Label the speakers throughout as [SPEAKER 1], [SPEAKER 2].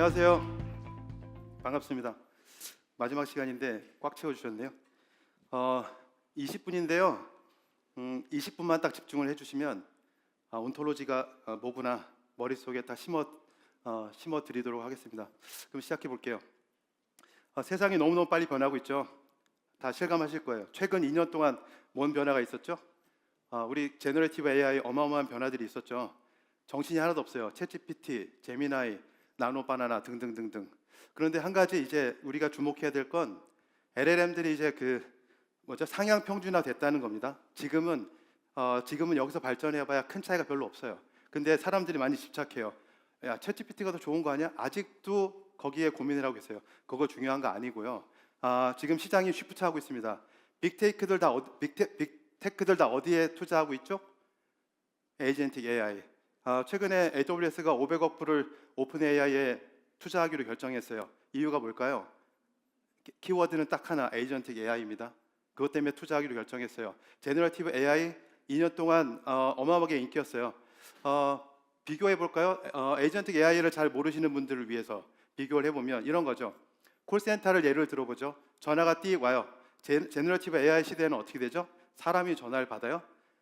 [SPEAKER 1] 안녕하세요. 반갑습니다. 마지막 시간인데 꽉 채워주셨네요. 20분인데요. 20분만 딱 집중을 해주시면 온톨로지가 뭐구나 머릿속에 다 심어 드리도록 하겠습니다. 그럼 시작해 볼게요. 세상이 너무너무 빨리 변하고 있죠. 다 실감하실 거예요. 최근 2년 동안 뭔 변화가 있었죠? 우리 제너레이티브 AI 어마어마한 변화들이 있었죠. 정신이 하나도 없어요. 챗GPT, 제미나이, 나노바나나 등등등등. 그런데 한 가지 이제 우리가 주목해야 될 건 LLM들이 이제 상향 평준화 됐다는 겁니다. 지금은 여기서 발전해봐야 큰 차이가 별로 없어요. 근데 사람들이 많이 집착해요. 야, 챗GPT가 더 좋은 거 아니야? 아직도 거기에 고민을 하고 계세요. 그거 중요한 거 아니고요. 지금 시장이 쉬프트하고 있습니다. 빅테크들 다 어디에 투자하고 있죠? 에이전틱 AI. 최근에 AWS가 500억 불을 오픈 AI에 투자하기로 결정했어요. 이유가 뭘까요? 키워드는 딱 하나, 에이전틱 AI입니다. 그것 때문에 투자하기로 결정했어요. 제너러티브 AI 2년 동안 어마어마하게 인기였어요. 비교해 볼까요? 에이전틱 AI를 잘 모르시는 분들을 위해서 비교를 해보면 이런 거죠. 콜센터를 예를 들어보죠. 전화가 띡 와요. 제너러티브 AI 시대에는 어떻게 되죠? 사람이 전화를 받아요.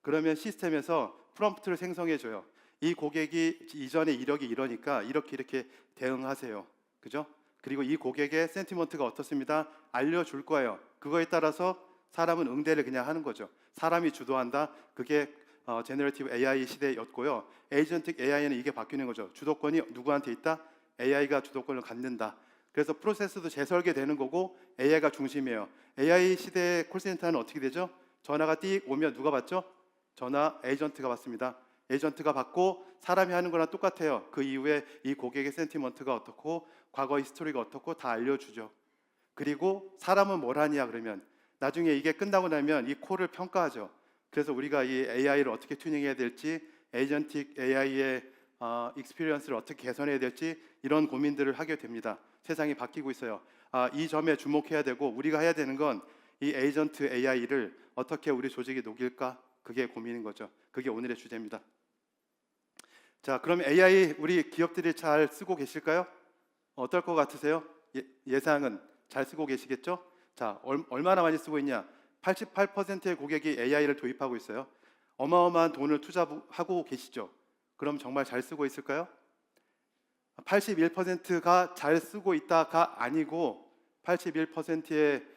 [SPEAKER 1] 그러면 시스템에서 프롬프트를 생성해줘요. 이 고객이 이전에 이력이 이러니까 이렇게 대응하세요. 그죠? 그리고 이 고객의 센티먼트가 어떻습니다? 알려줄 거예요. 그거에 따라서 사람은 응대를 그냥 하는 거죠. 사람이 주도한다. 그게 제너레이티브 AI 시대였고요. 에이전틱 AI는 이게 바뀌는 거죠. 주도권이 누구한테 있다? AI가 주도권을 갖는다. 그래서 프로세스도 재설계되는 거고 AI가 중심이에요. AI 시대의 콜센터는 어떻게 되죠? 전화가 띡 오면 누가 받죠? 전화 에이전트가 받습니다. 에이전트가 받고 사람이 하는 거랑 똑같아요. 그 이후에 이 고객의 센티먼트가 어떻고 과거 히스토리가 어떻고 다 알려주죠. 그리고 사람은 뭘 하냐 그러면 나중에 이게 끝나고 나면 이 콜을 평가하죠. 그래서 우리가 이 AI를 어떻게 튜닝해야 될지, 에이전틱 AI의 익스피리언스를 어떻게 개선해야 될지 이런 고민들을 하게 됩니다. 세상이 바뀌고 있어요. 이 점에 주목해야 되고 우리가 해야 되는 건 이 에이전트 AI를 어떻게 우리 조직에 녹일까? 그게 고민인 거죠. 그게 오늘의 주제입니다. 자, 그럼 AI 우리 기업들이 잘 쓰고 계실까요? 어떨 것 같으세요? 예상은 잘 쓰고 계시겠죠? 자, 얼마나 많이 쓰고 있냐? 88%의 고객이 AI를 도입하고 있어요. 어마어마한 돈을 투자하고 계시죠? 그럼 정말 잘 쓰고 있을까요? 81%가 잘 쓰고 있다가 아니고 81%의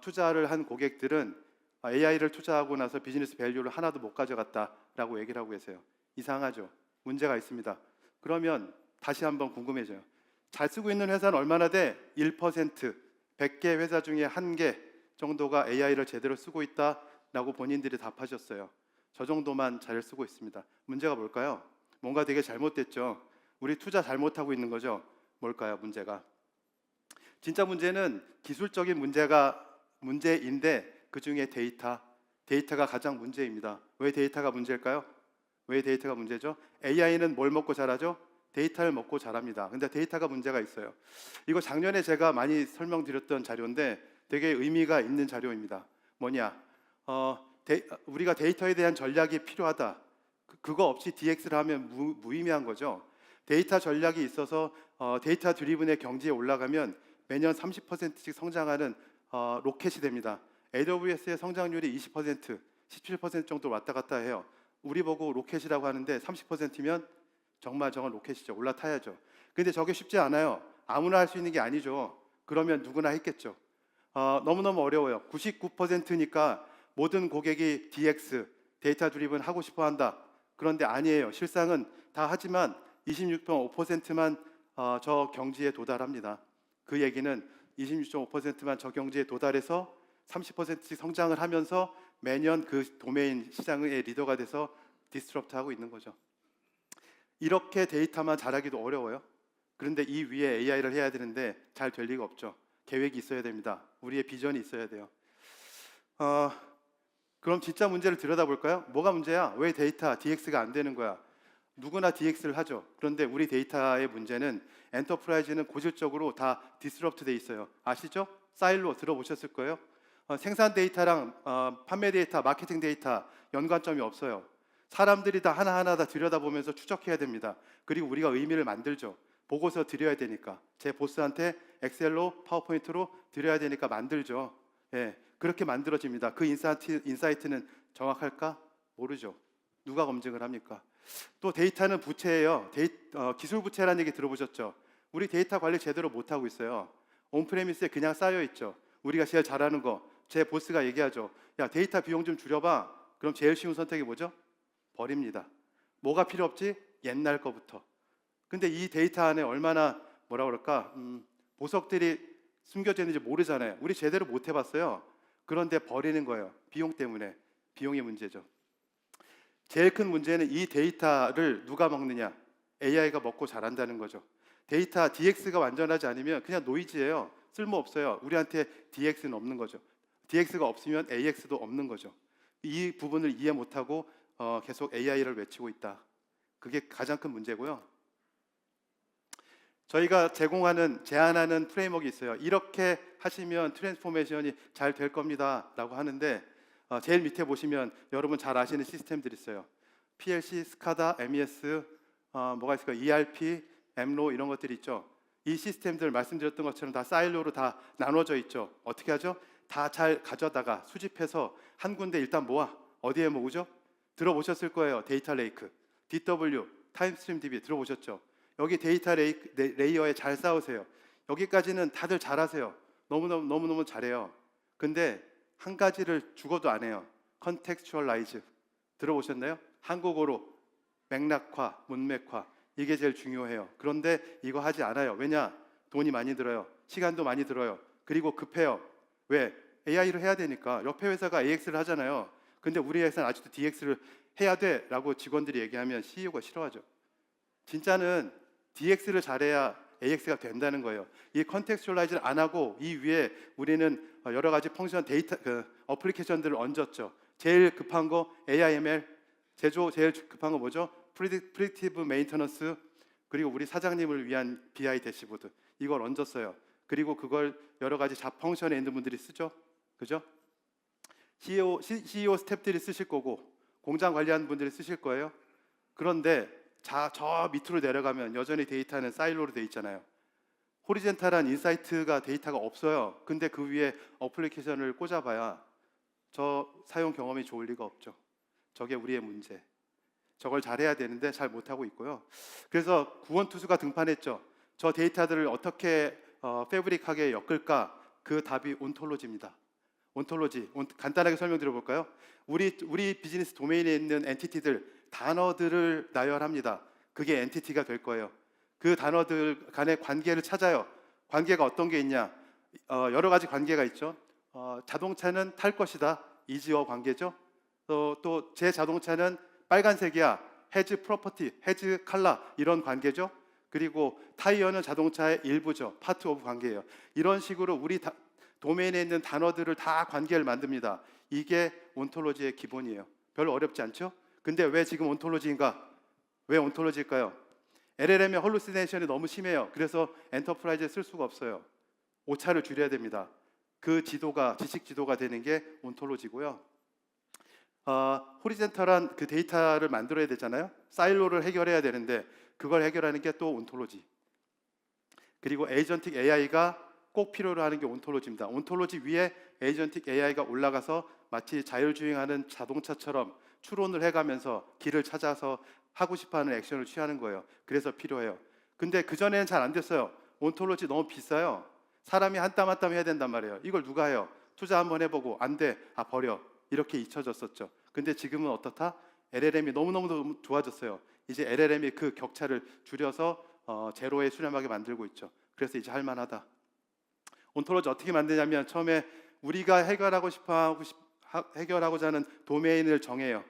[SPEAKER 1] 투자를 한 고객들은 AI를 투자하고 나서 비즈니스 밸류를 하나도 못 가져갔다라고 얘기를 하고 계세요. 이상하죠? 문제가 있습니다. 그러면 다시 한번 궁금해져요. 잘 쓰고 있는 회사는 얼마나 돼? 1%, 100개 회사 중에 1개 정도가 AI를 제대로 쓰고 있다라고 본인들이 답하셨어요. 저 정도만 잘 쓰고 있습니다. 문제가 뭘까요? 뭔가 되게 잘못됐죠. 우리 투자 잘못하고 있는 거죠. 뭘까요? 문제가. 진짜 문제는 기술적인 문제인데 그 중에 데이터가 가장 문제입니다. 왜 데이터가 문제일까요? 왜 데이터가 문제죠? AI는 뭘 먹고 자라죠? 데이터를 먹고 자랍니다. 근데 데이터가 문제가 있어요. 이거 작년에 제가 많이 설명드렸던 자료인데 되게 의미가 있는 자료입니다. 뭐냐? 우리가 데이터에 대한 전략이 필요하다. 그거 없이 DX를 하면 무의미한 거죠. 데이터 전략이 있어서 데이터 드리븐의 경지에 올라가면 매년 30%씩 성장하는 로켓이 됩니다. AWS의 성장률이 20%, 17% 정도 왔다 갔다 해요. 우리 보고 로켓이라고 하는데 30%면 정말 저건 로켓이죠. 올라타야죠. 근데 저게 쉽지 않아요. 아무나 할 수 있는 게 아니죠. 그러면 누구나 했겠죠. 너무너무 어려워요. 99%니까 모든 고객이 DX, 데이터 드리븐 하고 싶어 한다. 그런데 아니에요. 실상은 다 하지만 26.5%만 저 경지에 도달합니다. 그 얘기는 26.5%만 저 경지에 도달해서 30%씩 성장을 하면서 매년 그 도메인 시장의 리더가 돼서 디스트럽트하고 있는 거죠. 이렇게 데이터만 잘하기도 어려워요. 그런데 이 위에 AI를 해야 되는데 잘 될 리가 없죠. 계획이 있어야 됩니다. 우리의 비전이 있어야 돼요. 그럼 진짜 문제를 들여다볼까요? 뭐가 문제야? 왜 데이터 DX가 안 되는 거야? 누구나 DX를 하죠. 그런데 우리 데이터의 문제는 엔터프라이즈는 고질적으로 다 디스럽트 돼 있어요. 아시죠? 사일로 들어보셨을 거예요. 생산 데이터랑 판매 데이터, 마케팅 데이터 연관점이 없어요. 사람들이 다 하나하나 다 들여다보면서 추적해야 됩니다. 그리고 우리가 의미를 만들죠. 보고서 드려야 되니까, 제 보스한테 엑셀로 파워포인트로 드려야 되니까 만들죠. 예, 그렇게 만들어집니다. 그 인사이트는 정확할까? 모르죠. 누가 검증을 합니까? 또 데이터는 부채예요. 기술 부채라는 얘기 들어보셨죠? 우리 데이터 관리 제대로 못하고 있어요. 온프레미스에 그냥 쌓여 있죠. 우리가 제일 잘하는 거, 제 보스가 얘기하죠. 야, 데이터 비용 좀 줄여봐. 그럼 제일 쉬운 선택이 뭐죠? 버립니다. 뭐가 필요 없지? 옛날 거부터. 근데 이 데이터 안에 얼마나 뭐라 그럴까? 보석들이 숨겨져 있는지 모르잖아요. 우리 제대로 못 해봤어요. 그런데 버리는 거예요. 비용 때문에. 비용이 문제죠. 제일 큰 문제는 이 데이터를 누가 먹느냐? AI가 먹고 자란다는 거죠. 데이터 DX가 완전하지 않으면 그냥 노이즈예요. 쓸모없어요. 우리한테 DX는 없는 거죠. DX가 없으면 AX도 없는 거죠. 이 부분을 이해 못하고 계속 AI를 외치고 있다. 그게 가장 큰 문제고요. 저희가 제안하는 프레임워크가 있어요. 이렇게 하시면 트랜스포메이션이 잘 될 겁니다 라고 하는데, 제일 밑에 보시면 여러분 잘 아시는 시스템들이 있어요. PLC, 스카다, MES, 뭐가 있을까요? ERP, 엠로 이런 것들이 있죠. 이 시스템들 말씀드렸던 것처럼 다 사일로로 다 나눠져 있죠. 어떻게 하죠? 다 잘 가져다가 수집해서 한 군데 일단 모아. 어디에 모으죠? 들어보셨을 거예요. 데이터 레이크, DW, 타임스트림 DB 들어보셨죠? 여기 데이터 레이어에 잘 쌓으세요. 여기까지는 다들 잘하세요. 너무너무 잘해요. 근데 한 가지를 죽어도 안 해요. 컨텍스추얼라이즈 들어보셨나요? 한국어로 맥락화, 문맥화, 이게 제일 중요해요. 그런데 이거 하지 않아요. 왜냐? 돈이 많이 들어요. 시간도 많이 들어요. 그리고 급해요. 왜? AI를 해야 되니까. 옆에 회사가 AX를 하잖아요. 근데 우리 회사는 아직도 DX를 해야 돼 라고 직원들이 얘기하면 CEO가 싫어하죠. 진짜는 DX를 잘해야 AX가 된다는 거예요. 이 컨텍스추얼라이즈를 안 하고 이 위에 우리는 여러 가지 펑션 데이터 어플리케이션들을 얹었죠. 제일 급한 거 AIML, 제일 급한 거 뭐죠? 프리딕티브 메인터넌스, 그리고 우리 사장님을 위한 BI 대시보드, 이걸 얹었어요. 그리고 그걸 여러 가지 잡 펑션에 있는 분들이 쓰죠. 그죠? CEO 스태프들이 쓰실 거고 공장 관리하는 분들이 쓰실 거예요. 그런데 저 밑으로 내려가면 여전히 데이터는 사일로로 돼 있잖아요. 호리젠탈한 인사이트가 데이터가 없어요. 근데 그 위에 어플리케이션을 꽂아봐야 저 사용 경험이 좋을 리가 없죠. 저게 우리의 문제. 저걸 잘해야 되는데 잘 못하고 있고요. 그래서 구원투수가 등판했죠. 저 데이터들을 어떻게 패브릭하게 엮을까? 그 답이 온톨로지입니다. 온톨로지, 간단하게 설명드려볼까요? 우리 비즈니스 도메인에 있는 엔티티들, 단어들을 나열합니다. 그게 엔티티가 될 거예요. 그 단어들 간의 관계를 찾아요. 관계가 어떤 게 있냐? 여러 가지 관계가 있죠. 자동차는 탈 것이다. 이지어 관계죠. 또 제 자동차는 빨간색이야. 헤즈 프로퍼티, 헤즈 컬러, 이런 관계죠. 그리고 타이어는 자동차의 일부죠. 파트 오브 관계예요. 이런 식으로 우리 도메인에 있는 단어들을 다 관계를 만듭니다. 이게 온톨로지의 기본이에요. 별로 어렵지 않죠? 근데 왜 지금 온톨로지인가? 왜 온톨로지일까요? LLM의 헐루시네이션이 너무 심해요. 그래서 엔터프라이즈에 쓸 수가 없어요. 오차를 줄여야 됩니다. 그 지식 지도가 되는 게 온톨로지고요. 호리젠탈한 그 데이터를 만들어야 되잖아요. 사일로를 해결해야 되는데 그걸 해결하는 게 또 온톨로지. 그리고 에이전틱 AI가 꼭 필요로 하는 게 온톨로지입니다. 온톨로지 위에 에이전틱 AI가 올라가서 마치 자율주행하는 자동차처럼 추론을 해가면서 길을 찾아서 하고 싶어하는 액션을 취하는 거예요. 그래서 필요해요. 근데 그전에는 잘 안 됐어요. 온톨로지 너무 비싸요. 사람이 한 땀 한 땀 해야 된단 말이에요. 이걸 누가 해요? 투자 한번 해보고 안 돼, 버려, 이렇게 잊혀졌었죠. 근데 지금은 어떻다? LLM이 너무너무 좋아졌어요. 이제 LLM이 그 격차를 줄여서 제로에 수렴하게 만들고 있죠. 그래서 이제 할만하다. 온톨로지 어떻게 만드냐면 처음에 우리가 해결하고자 하는 도메인을 정해요.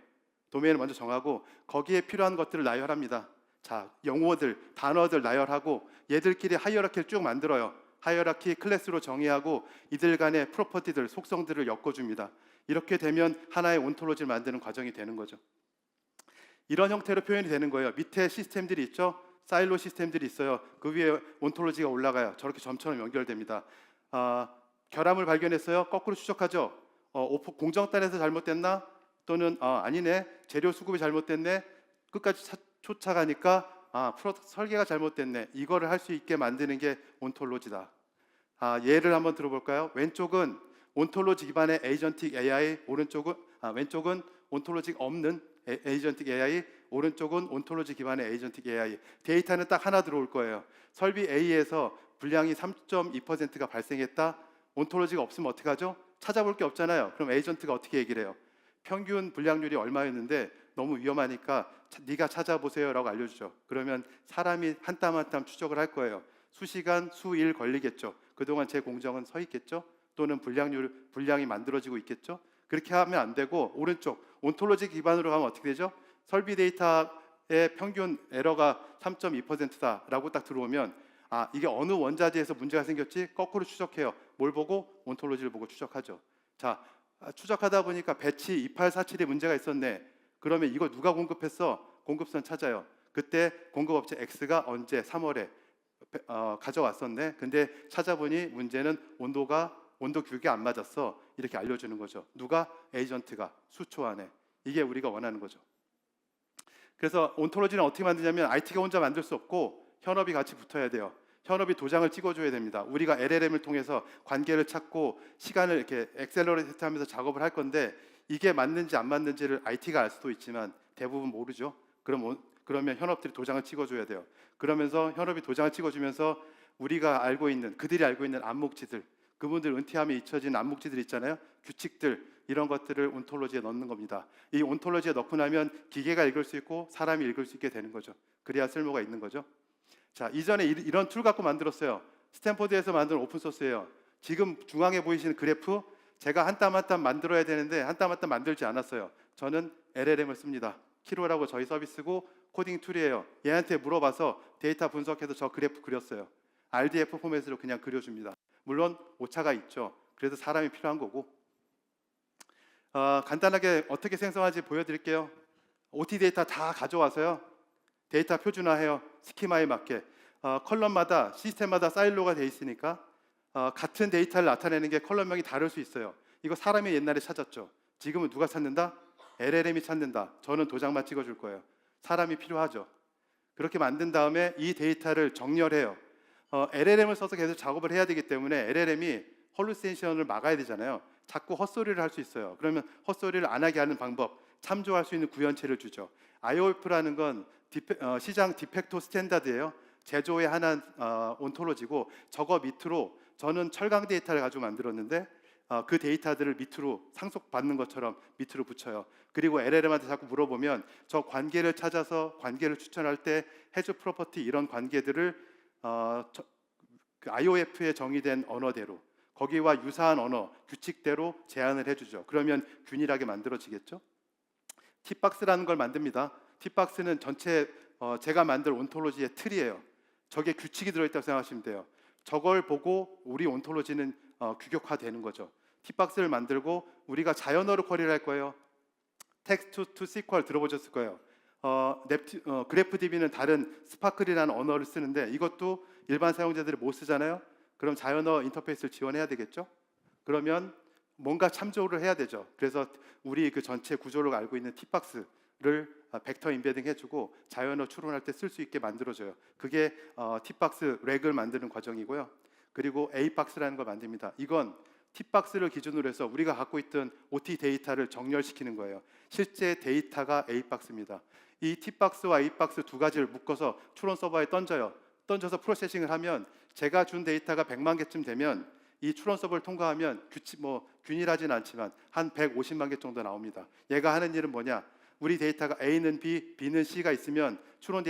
[SPEAKER 1] 도메인을 먼저 정하고 거기에 필요한 것들을 나열합니다. 자, 용어들, 단어들 나열하고 얘들끼리 하이어라키를 쭉 만들어요. 하이어라키 클래스로 정의하고 이들 간의 프로퍼티들, 속성들을 엮어줍니다. 이렇게 되면 하나의 온톨로지를 만드는 과정이 되는 거죠. 이런 형태로 표현이 되는 거예요. 밑에 시스템들이 있죠. 사일로 시스템들이 있어요. 그 위에 온톨로지가 올라가요. 저렇게 점처럼 연결됩니다. 결함을 발견했어요. 거꾸로 추적하죠. 공정단에서 잘못됐나? 또는 아니네, 재료 수급이 잘못됐네. 끝까지 쫓아가니까 설계가 잘못됐네. 이거를 할 수 있게 만드는 게 온톨로지다. 예를 한번 들어볼까요? 왼쪽은 온톨로지 기반의 에이전틱 AI, 왼쪽은 온톨로지 없는 에이전틱 AI, 오른쪽은 온톨로지 기반의 에이전틱 AI. 데이터는 딱 하나 들어올 거예요. 설비 A에서 분량이 3.2%가 발생했다. 온톨로지가 없으면 어떻게 하죠? 찾아볼 게 없잖아요. 그럼 에이전트가 어떻게 얘기를 해요? 평균 분량률이 얼마였는데 너무 위험하니까 네가 찾아보세요 라고 알려주죠. 그러면 사람이 한 땀 한 땀 추적을 할 거예요. 수시간, 수일 걸리겠죠. 그동안 제 공정은 서 있겠죠. 또는 분량이 만들어지고 있겠죠. 그렇게 하면 안 되고, 오른쪽 온톨로지 기반으로 가면 어떻게 되죠? 설비 데이터의 평균 에러가 3.2%다라고 딱 들어오면 이게 어느 원자재에서 문제가 생겼지? 거꾸로 추적해요. 뭘 보고? 온톨로지를 보고 추적하죠. 자, 추적하다 보니까 배치 2847에 문제가 있었네. 그러면 이거 누가 공급했어? 공급선 찾아요. 그때 공급업체 X가 언제 3월에 가져왔었네. 근데 찾아보니 문제는 온도 규격이 안 맞았어. 이렇게 알려주는 거죠. 누가? 에이전트가 수초 안에. 이게 우리가 원하는 거죠. 그래서 온톨로지는 어떻게 만드냐면 IT가 혼자 만들 수 없고 현업이 같이 붙어야 돼요. 현업이 도장을 찍어줘야 됩니다. 우리가 LLM을 통해서 관계를 찾고 시간을 이렇게 엑셀러레이트 하면서 작업을 할 건데, 이게 맞는지 안 맞는지를 IT가 알 수도 있지만 대부분 모르죠. 그러면 현업들이 도장을 찍어줘야 돼요. 그러면서 현업이 도장을 찍어주면서 그들이 알고 있는 암묵지들, 그분들 은퇴하면 잊혀진 암묵지들 있잖아요. 규칙들, 이런 것들을 온톨로지에 넣는 겁니다. 이 온톨로지에 넣고 나면 기계가 읽을 수 있고 사람이 읽을 수 있게 되는 거죠. 그래야 쓸모가 있는 거죠. 자, 이전에 이런 툴 갖고 만들었어요. 스탠포드에서 만든 오픈소스예요. 지금 중앙에 보이시는 그래프, 제가 한 땀 한 땀 만들어야 되는데 한 땀 한 땀 만들지 않았어요. 저는 LLM을 씁니다. 키로라고 저희 서비스고 코딩 툴이에요. 얘한테 물어봐서 데이터 분석해서 저 그래프 그렸어요. RDF 포맷으로 그냥 그려줍니다. 물론 오차가 있죠. 그래서 사람이 필요한 거고. 간단하게 어떻게 생성하는지 보여드릴게요. OT 데이터 다 가져와서요. 데이터 표준화해요. 스키마에 맞게. 컬럼마다, 시스템마다 사일로가 돼 있으니까 같은 데이터를 나타내는 게 컬럼명이 다를 수 있어요. 이거 사람이 옛날에 찾았죠. 지금은 누가 찾는다? LLM이 찾는다. 저는 도장만 찍어줄 거예요. 사람이 필요하죠. 그렇게 만든 다음에 이 데이터를 정렬해요. LLM을 써서 계속 작업을 해야 되기 때문에 LLM이 헐루시네이션을 막아야 되잖아요. 자꾸 헛소리를 할 수 있어요. 그러면 헛소리를 안 하게 하는 방법, 참조할 수 있는 구현체를 주죠. IOF라는 건 시장 디펙토 스탠다드예요. 제조의 하나 온톨로지고, 저거 밑으로 저는 철강 데이터를 가지고 만들었는데 그 데이터들을 밑으로 상속받는 것처럼 밑으로 붙여요. 그리고 LLM한테 자꾸 물어보면 저 관계를 찾아서 관계를 추천할 때 해주 프로퍼티 이런 관계들을 그 IOF에 정의된 언어대로, 거기와 유사한 언어, 규칙대로 제안을 해주죠. 그러면 균일하게 만들어지겠죠. 팁박스라는 걸 만듭니다. 팁박스는 전체 제가 만든 온톨로지의 틀이에요. 저게 규칙이 들어있다고 생각하시면 돼요. 저걸 보고 우리 온톨로지는 규격화되는 거죠. 팁박스를 만들고 우리가 자연어로 쿼리를 할 거예요. 텍스트 투 SQL 들어보셨을 거예요. 그래프DB는 다른 스파클이라는 언어를 쓰는데 이것도 일반 사용자들이 못 쓰잖아요. 그럼 자연어 인터페이스를 지원해야 되겠죠. 그러면 뭔가 참조를 해야 되죠. 그래서 우리 그 전체 구조를 알고 있는 팁박스를 벡터 임베딩 해주고 자연어 추론할 때 쓸 수 있게 만들어줘요. 그게 팁박스 렉을 만드는 과정이고요. 그리고 A박스라는 걸 만듭니다. 이건 팁박스를 기준으로 해서 우리가 갖고 있던 OT 데이터를 정렬시키는 거예요. 실제 데이터가 A박스입니다. 이 팁박스와 A박스 두 가지를 묶어서 추론 서버에 던져서 프로세싱을 하면 제가 준 데이터가 100만 개쯤 되면 이 추론 서버를 통과하면 균일하진 않지만 한 150만 개 정도 나옵니다. 얘가 하는 일은 뭐냐? 우리 데이터가 A는 B, B는 C가 있으면 추론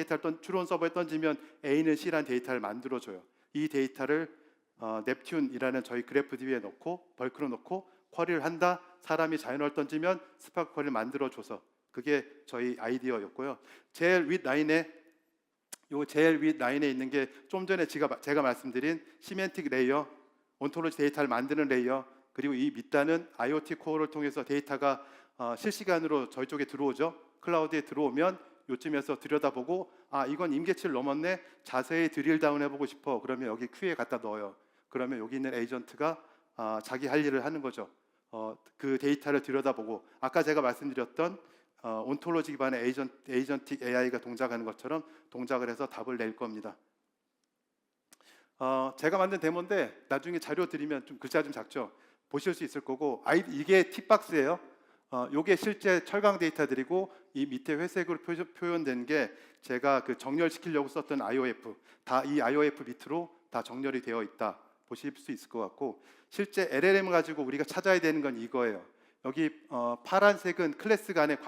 [SPEAKER 1] 서버에 던지면 A는 C라는 데이터를 만들어줘요. 이 데이터를 넵튠이라는 저희 그래프DB에 넣고 벌크로 넣고 쿼리를 한다. 사람이 자연어를 던지면 스파크 쿼리를 만들어줘서, 그게 저희 아이디어였고요. 제일 윗 라인에 있는 게 좀 전에 제가 말씀드린 시멘틱 레이어, 온톨로지 데이터를 만드는 레이어, 그리고 이 밑단은 IoT 코어를 통해서 데이터가 실시간으로 저희 쪽에 들어오죠. 클라우드에 들어오면 요쯤에서 들여다보고 이건 임계치를 넘었네. 자세히 드릴 다운 해보고 싶어. 그러면 여기 큐에 갖다 넣어요. 그러면 여기 있는 에이전트가 자기 할 일을 하는 거죠. 그 데이터를 들여다보고 아까 제가 말씀드렸던 온톨로지 기반의 에이전틱 AI가 동작하는 것처럼 동작을 해서 답을 낼 겁니다. 제가 만든 데모인데 나중에 자료 드리면 좀 글자 좀 작죠? 보실 수 있을 거고, 이게 팁박스예요. 요게 실제 철강 데이터들이고, 이 밑에 회색으로 표현된 게 제가 그 정렬시키려고 썼던 IOF, 다 이 IOF 밑으로 다 정렬이 되어 있다 보실 수 있을 것 같고, 실제 LLM 가지고 우리가 찾아야 되는 건 이거예요. 여기 파란색은 클래스 간의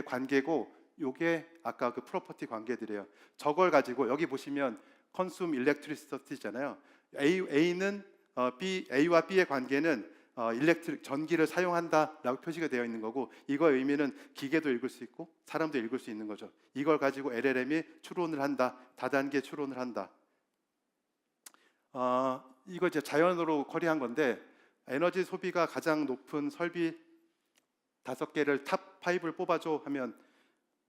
[SPEAKER 1] 관계고, 요게 아까 그 프로퍼티 관계들이에요. 저걸 가지고 여기 보시면 consume electricity잖아요. A와 B의 관계는 전기를 사용한다라고 표시가 되어 있는 거고, 이거의 의미는 기계도 읽을 수 있고 사람도 읽을 수 있는 거죠. 이걸 가지고 LLM이 추론을 한다, 다단계 추론을 한다. 이거 이제 자연으로 쿼리한 건데, 에너지 소비가 가장 높은 설비 5개를 탑 5를 뽑아줘 하면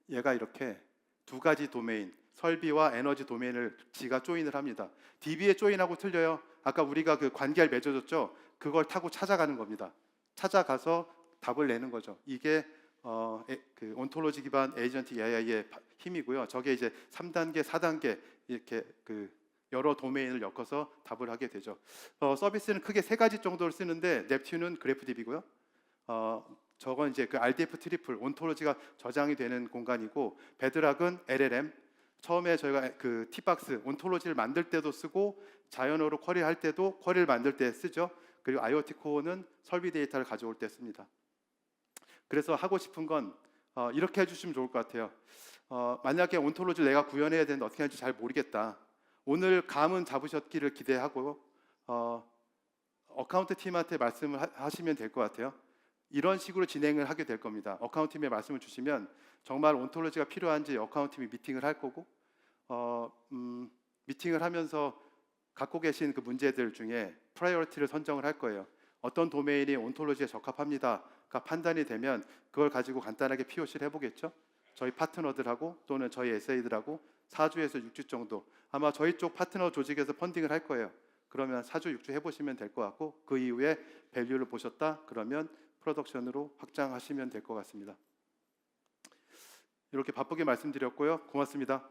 [SPEAKER 1] 얘가 이렇게 두 가지 도메인, 설비와 에너지 도메인을 지가 조인을 합니다. DB에 조인하고 틀려요. 아까 우리가 그 관계를 맺어줬죠. 그걸 타고 찾아가는 겁니다. 찾아가서 답을 내는 거죠. 이게 그 온톨로지 기반 에이전틱 AI의 힘이고요. 저게 이제 3단계, 4단계 이렇게 그 여러 도메인을 엮어서 답을 하게 되죠. 서비스는 크게 3가지 정도를 쓰는데, 넵튠은 그래프DB고요. 저건 이제 그 RDF 트리플 온톨로지가 저장이 되는 공간이고, 베드락은 LLM. 처음에 저희가 그 팁박스 온톨로지를 만들 때도 쓰고, 자연어로 쿼리할 때도 쿼리를 만들 때 쓰죠. 그리고 IoT 코어는 설비 데이터를 가져올 때 씁니다. 그래서 하고 싶은 건 이렇게 해주시면 좋을 것 같아요. 만약에 온톨로지를 내가 구현해야 되는데 어떻게 하는지 잘 모르겠다. 오늘 감은 잡으셨기를 기대하고 어카운트 팀한테 말씀을 하시면 될 것 같아요. 이런 식으로 진행을 하게 될 겁니다. 어카운트 팀에 말씀을 주시면 정말 온톨로지가 필요한지 어카운트 팀이 미팅을 할 거고, 미팅을 하면서 갖고 계신 그 문제들 중에 프라이어리티를 선정을 할 거예요. 어떤 도메인이 온톨로지에 적합합니다가 판단이 되면 그걸 가지고 간단하게 POC를 해보겠죠. 저희 파트너들하고 또는 저희 SA들하고 4주에서 6주 정도, 아마 저희 쪽 파트너 조직에서 펀딩을 할 거예요. 그러면 4주, 6주 해보시면 될 것 같고, 그 이후에 밸류를 보셨다 그러면 프로덕션으로 확장하시면 될 것 같습니다. 이렇게 바쁘게 말씀드렸고요. 고맙습니다.